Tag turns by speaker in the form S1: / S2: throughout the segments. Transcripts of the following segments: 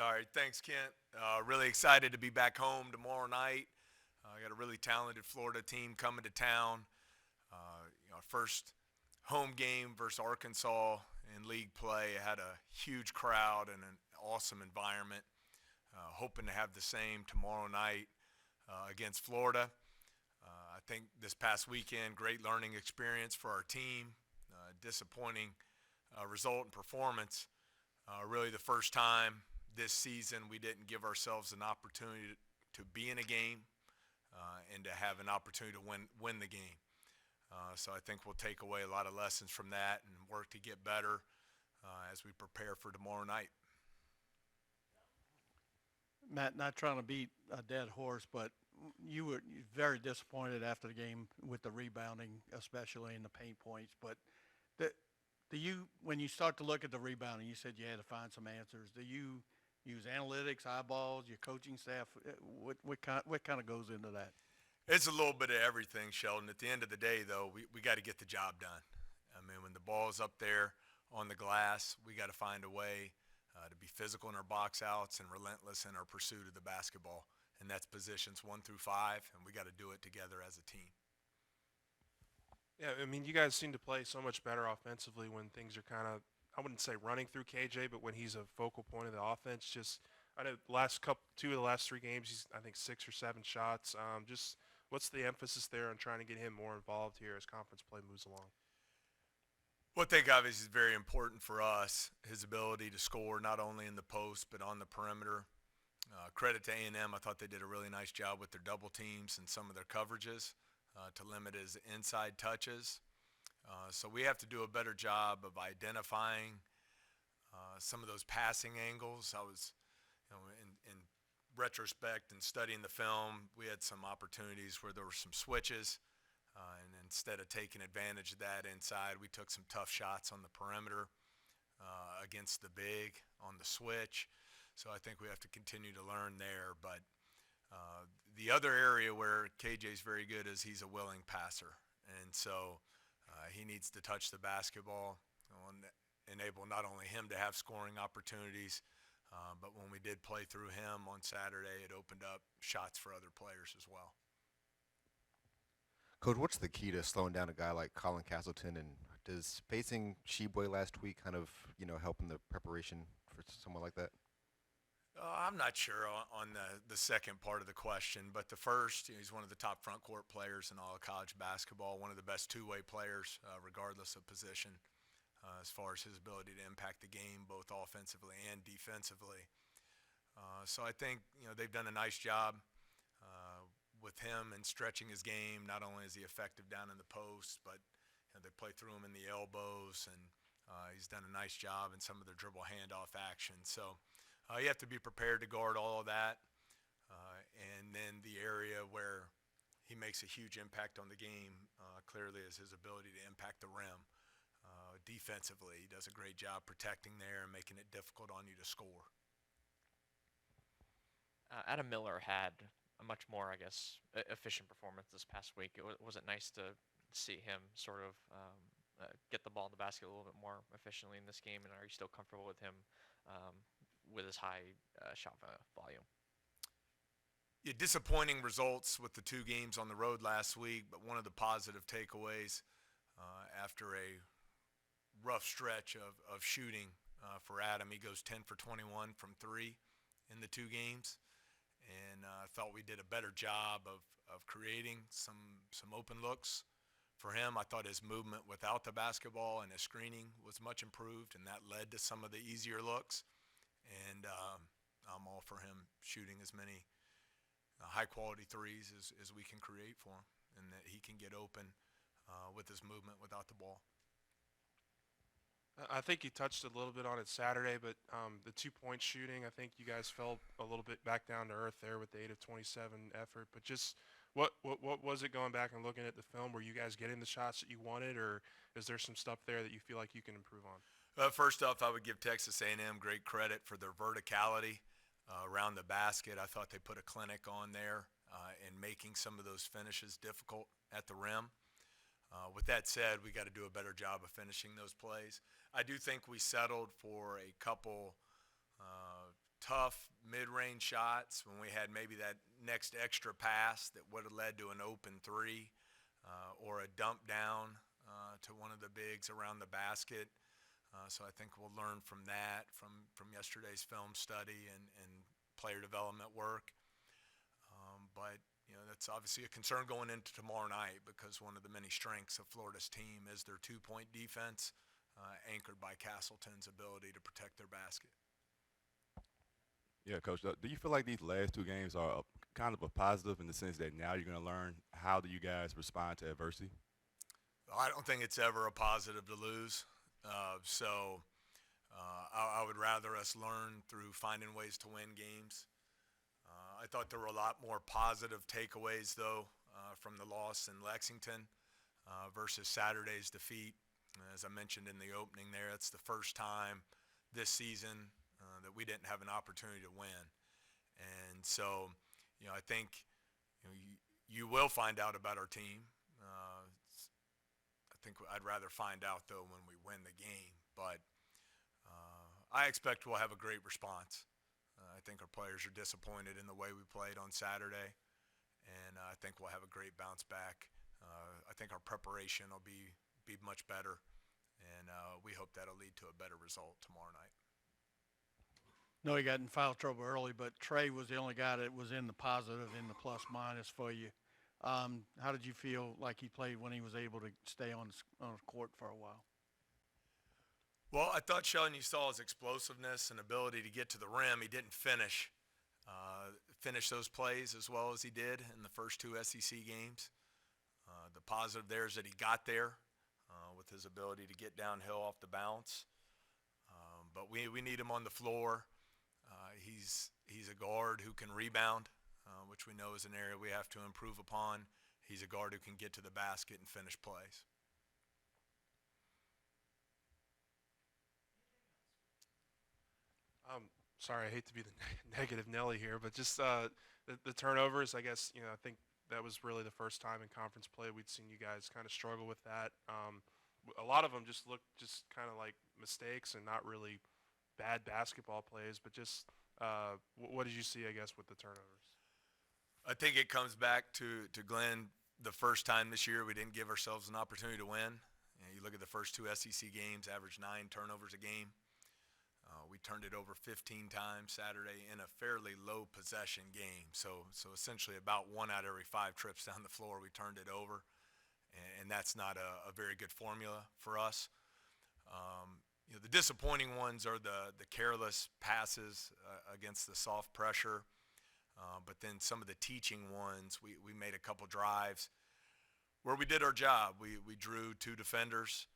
S1: All right, thanks, Kent. Really excited to be back home tomorrow night. I got a really talented Florida team coming to town. Our first home game versus Arkansas in league play. It had a huge crowd and an awesome environment. Hoping to have the same tomorrow night against Florida. I think this past weekend, great learning experience for our team. Disappointing result and performance. Really the first time this season we didn't give ourselves an opportunity to be in a game and to have an opportunity to win the game. So I think we'll take away a lot of lessons from that and work to get better as we prepare for tomorrow night.
S2: Matt, not trying to beat a dead horse, but you were very disappointed after the game with the rebounding, especially in the paint points. But the, do you, when you start to look at the rebounding, you said you had to find some answers. Do you use analytics, eyeballs, your coaching staff? What kind of goes into that?
S1: It's a little bit of everything, Sheldon. At the end of the day, though, we got to get the job done. I mean, when the ball's up there on the glass, we got to find a way to be physical in our box outs and relentless in our pursuit of the basketball. And that's positions 1 through 5, and we got to do it together as a team.
S3: Yeah, I mean, you guys seem to play so much better offensively when things are kind of, I wouldn't say running through KJ, but when he's a focal point of the offense. Just, I know two of the last 3 games, he's I think 6 or 7 shots. Just what's the emphasis there on trying to get him more involved here as conference play moves along?
S1: What I think obviously is very important for us, his ability to score not only in the post but on the perimeter. Credit to A&M. I thought they did a really nice job with their double teams and some of their coverages to limit his inside touches. So we have to do a better job of identifying some of those passing angles. I was, in retrospect and studying the film, we had some opportunities where there were some switches. And instead of taking advantage of that inside, we took some tough shots on the perimeter against the big on the switch. So I think we have to continue to learn there. But the other area where KJ is very good is he's a willing passer. And so he needs to touch the basketball and enable not only him to have scoring opportunities, but when we did play through him on Saturday, it opened up shots for other players as well.
S4: Coach, what's the key to slowing down a guy like Colin Castleton, and does facing Sheboy last week kind of help in the preparation for someone like that?
S1: I'm not sure on the second part of the question, but the first, he's one of the top front court players in all of college basketball, one of the best two-way players, regardless of position, as far as his ability to impact the game, both offensively and defensively. So I think they've done a nice job with him and stretching his game. Not only is he effective down in the post, but they play through him in the elbows, and he's done a nice job in some of their dribble handoff action. So you have to be prepared to guard all of that. And then the area where he makes a huge impact on the game clearly is his ability to impact the rim. Defensively, he does a great job protecting there and making it difficult on you to score.
S5: Adam Miller had a much more, I guess, efficient performance this past week. Was it nice to see him sort of get the ball in the basket a little bit more efficiently in this game? And are you still comfortable with him with his high shot volume?
S1: Yeah, disappointing results with the 2 games on the road last week, but one of the positive takeaways after a rough stretch of shooting for Adam, he goes 10 for 21 from 3 in the 2 games. And I thought we did a better job of creating some open looks for him. I thought his movement without the basketball and his screening was much improved, and that led to some of the easier looks. And I'm all for him shooting as many high-quality threes as we can create for him, and that he can get open with his movement without the ball.
S3: I think you touched a little bit on it Saturday, but the 2-point shooting, I think you guys fell a little bit back down to earth there with the 8 of 27 effort. But just what was it going back and looking at the film? Were you guys getting the shots that you wanted, or is there some stuff there that you feel like you can improve on?
S1: First off, I would give Texas A&M great credit for their verticality around the basket. I thought they put a clinic on there in making some of those finishes difficult at the rim. With that said, we got to do a better job of finishing those plays. I do think we settled for a couple tough mid-range shots when we had maybe that next extra pass that would have led to an open three or a dump down to one of the bigs around the basket. So I think we'll learn from that, from yesterday's film study and player development work. But that's obviously a concern going into tomorrow night because one of the many strengths of Florida's team is their two-point defense, anchored by Castleton's ability to protect their basket.
S6: Yeah, Coach. Do you feel like these last two games are kind of a positive in the sense that now you're going to learn how do you guys respond to adversity?
S1: I don't think it's ever a positive to lose. I would rather us learn through finding ways to win games. I thought there were a lot more positive takeaways, though, from the loss in Lexington versus Saturday's defeat. As I mentioned in the opening there, it's the first time this season that we didn't have an opportunity to win. And so, I think you will find out about our team. I think I'd rather find out, though, when we win the game. But I expect we'll have a great response. I think our players are disappointed in the way we played on Saturday, and I think we'll have a great bounce back. I think our preparation will be much better, and we hope that'll lead to a better result tomorrow night.
S2: No, he got in foul trouble early, but Trey was the only guy that was in the positive, in the plus minus for you. How did you feel like he played when he was able to stay on the court for a while?
S1: Well, I thought, Sheldon, you saw his explosiveness and ability to get to the rim. He didn't finish those plays as well as he did in the first two SEC games. The positive there is that he got there with his ability to get downhill off the bounce. But we need him on the floor. He's a guard who can rebound, which we know is an area we have to improve upon. He's a guard who can get to the basket and finish plays.
S3: Sorry, I hate to be the negative Nelly here, but just the turnovers, I guess, I think that was really the first time in conference play we'd seen you guys kind of struggle with that. A lot of them just looked just kind of like mistakes and not really bad basketball plays, but just what did you see, I guess, with the turnovers?
S1: I think it comes back to Glenn, the first time this year we didn't give ourselves an opportunity to win. You look at the first two SEC games, average 9 turnovers a game. We turned it over 15 times Saturday in a fairly low possession game. So essentially about 1 out of every 5 trips down the floor we turned it over, and that's not a very good formula for us. The disappointing ones are the careless passes against the soft pressure, but then some of the teaching ones, we made a couple drives where we did our job. We drew 2 defenders.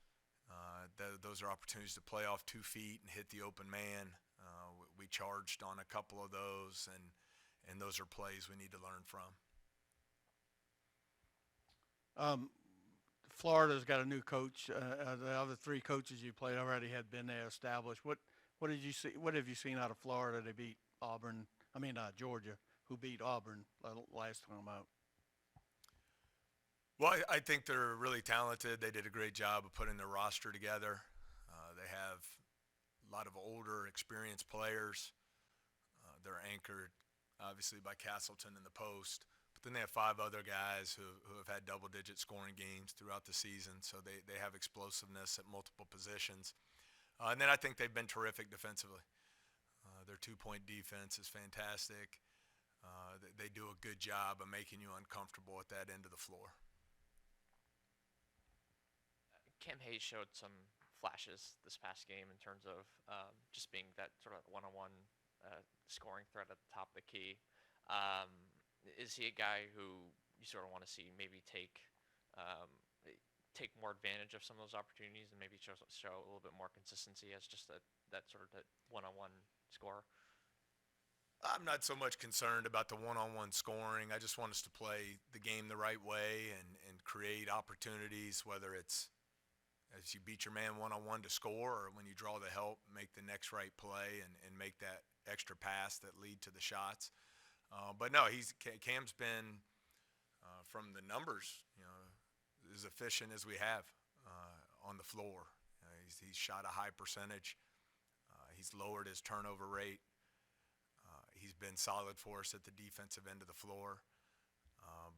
S1: Those are opportunities to play off 2 feet and hit the open man. We charged on a couple of those, and those are plays we need to learn from.
S2: Florida's got a new coach. The other 3 coaches you played already had been there established. What did you see? What have you seen out of Florida? They beat Georgia, who beat Auburn last time out.
S1: Well, I think they're really talented. They did a great job of putting their roster together. They have a lot of older, experienced players. They're anchored, obviously, by Castleton in the post. But then they have 5 other guys who have had double-digit scoring games throughout the season. So they have explosiveness at multiple positions. And then I think they've been terrific defensively. Their two-point defense is fantastic. They do a good job of making you uncomfortable at that end of the floor.
S5: Cam Hayes showed some flashes this past game in terms of just being that sort of one-on-one scoring threat at the top of the key. Is he a guy who you sort of want to see maybe take more advantage of some of those opportunities and maybe show a little bit more consistency as just that sort of one-on-one scorer?
S1: I'm not so much concerned about the one-on-one scoring. I just want us to play the game the right way and create opportunities, whether it's as you beat your man one-on-one to score or when you draw the help, make the next right play and make that extra pass that lead to the shots. But no, Cam's been, from the numbers, as efficient as we have on the floor. He's shot a high percentage. He's lowered his turnover rate. he's been solid for us at the defensive end of the floor.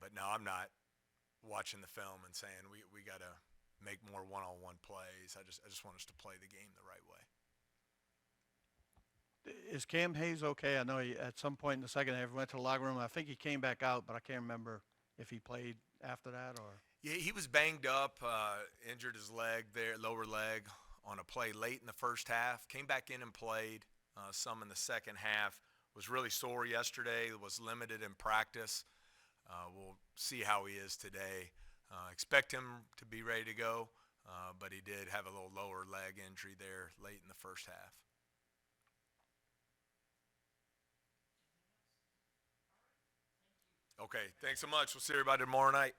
S1: But no, I'm not watching the film and saying we got to make more one-on-one plays. I just want us to play the game the right way.
S2: Is Cam Hayes okay? I know he, at some point in the second half, went to the locker room. I think he came back out, but I can't remember if he played after that or.
S1: Yeah, he was banged up, injured his leg there, lower leg, on a play late in the first half. Came back in and played some in the second half. Was really sore yesterday. Was limited in practice. We'll see how he is today. Expect him to be ready to go, but he did have a little lower leg injury there late in the first half. Okay, thanks so much. We'll see everybody tomorrow night.